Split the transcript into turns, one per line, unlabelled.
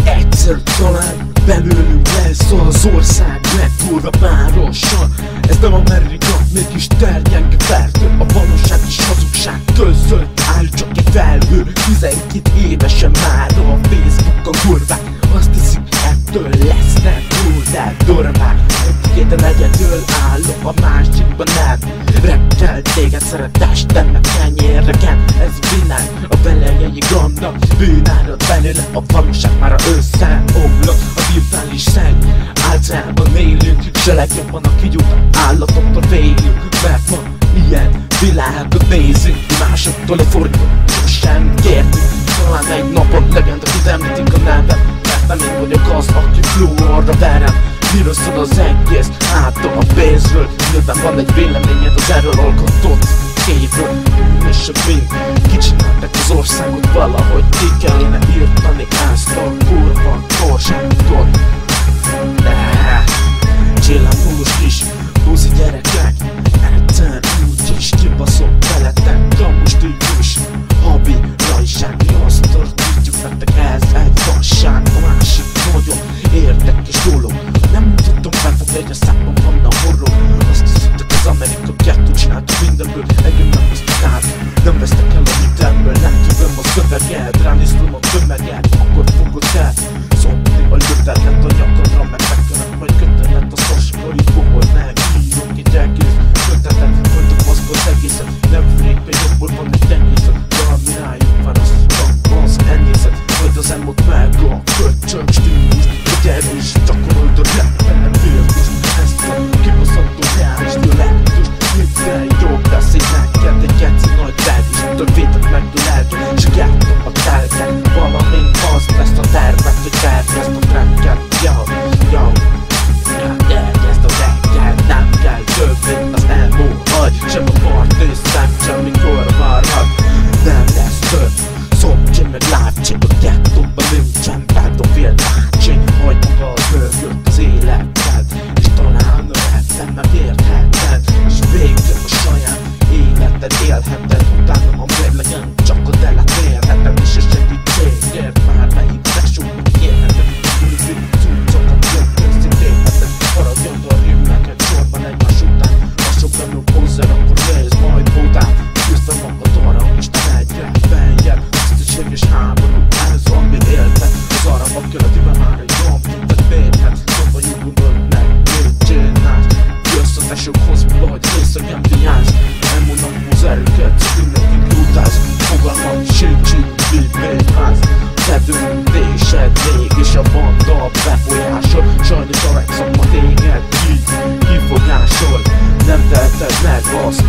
Egyszer talán belőlünk lesz az ország legdurvább városa. Ez nem Amerika, mégis terjeng fertő. A valóság és hazugság között áll csak egy felhő. 12 évesen már a Facebookon kurvák azt hiszik, ettől lesznek durvák. Egy-kéten egyedül állok, a másikban nem. Repkel téged szeretestem, meg kenyérreken. Ez a világ, a belejei gondok bűnárad belőle, a valóság már összeomlott. A virtuális szenny általában élünk, se legjobban a kigyújt állatoktól félünk. Mert ma ilyen világot nézünk, másoktól a fordítót sosem kértünk. Talán egy napon legenda kitemlítik a nevem, mert nem én vagyok az, aki fluorra verem. Miről szól az egész? Hát a pénzről. Nyilván van egy véleményed az erről alkotott képről. És a bűn kicsináltak az országot, valahogy ki kellene írtani ezt a kurva korságot. Csillagos kis buzi gyerekek, egyszer úgyis kibaszott veletek. Kamus típus, habi, rajsági, azt tartítjuk nektek, ez egy fasság. A másik nagyon érdekes dolog, nem tudtam felfogni, hogy a számban van a horror. Azt hiszétek az Amerika kettőt csináltuk mindenből, engem nem hoztak át, nem vesztek el a hitemből. Nem tudom a szöveget, ránéztem a tömeget, akkor fogod el szopni a lövetet a nyakadra, meg megkönnek majd kötelet a szoskai bohol. Megírok egy egész kötetet, mondok azt az egészet, nem fűnék, még jobból van egy tenyészet, de ami rájuk van az csak az enyészet. Majd az emot meg a köcsög stílus, hogy erős, csakorold a rap, nem féltust. Ezt a kibaszható reális dialektust, minden jobb lesz egy neked, egy geci nagy verés. Többétek meg a lelket, s jártok a telket, valamint az lesz a tervet, hogy tervezd a tracket. Yo, tervezd a tracket, nem kell többet az emo hagy, sem a partőszem, semmikor varhat, nem lesz több. Szobcsi meg látszik, a gettóban nincsen pedofil bácsi. Hagyd maga a hölgyöt az életed, és talán a rettem megérheted, és végre a saját életed élheted. Utána a mérlegen csak a telet érheted, és a segítségért bármelyik tesóknak kérheted. Újfél cuccokat jobb összetéheted, maradjon a rimeket sorban egymás után. Lassabb benőbb hozzá, akkor nézd majd után. Küzdve magad arra, és te egyre feljebb. És háború, ez ami élted. Az arabak keletiben már egy rompintet vérhet. Szóval nyugodod meg, mit csinálsz? Jössz az esőkhoz, vagy részegen vigyázz. Elmondom az erőket, mindenki utáz. Fogalmam sincs, így végház. Te döntésed mégis a banda befolyásol. Sajnos a legszakma téged így kifogásol. Nem teheted meg azt,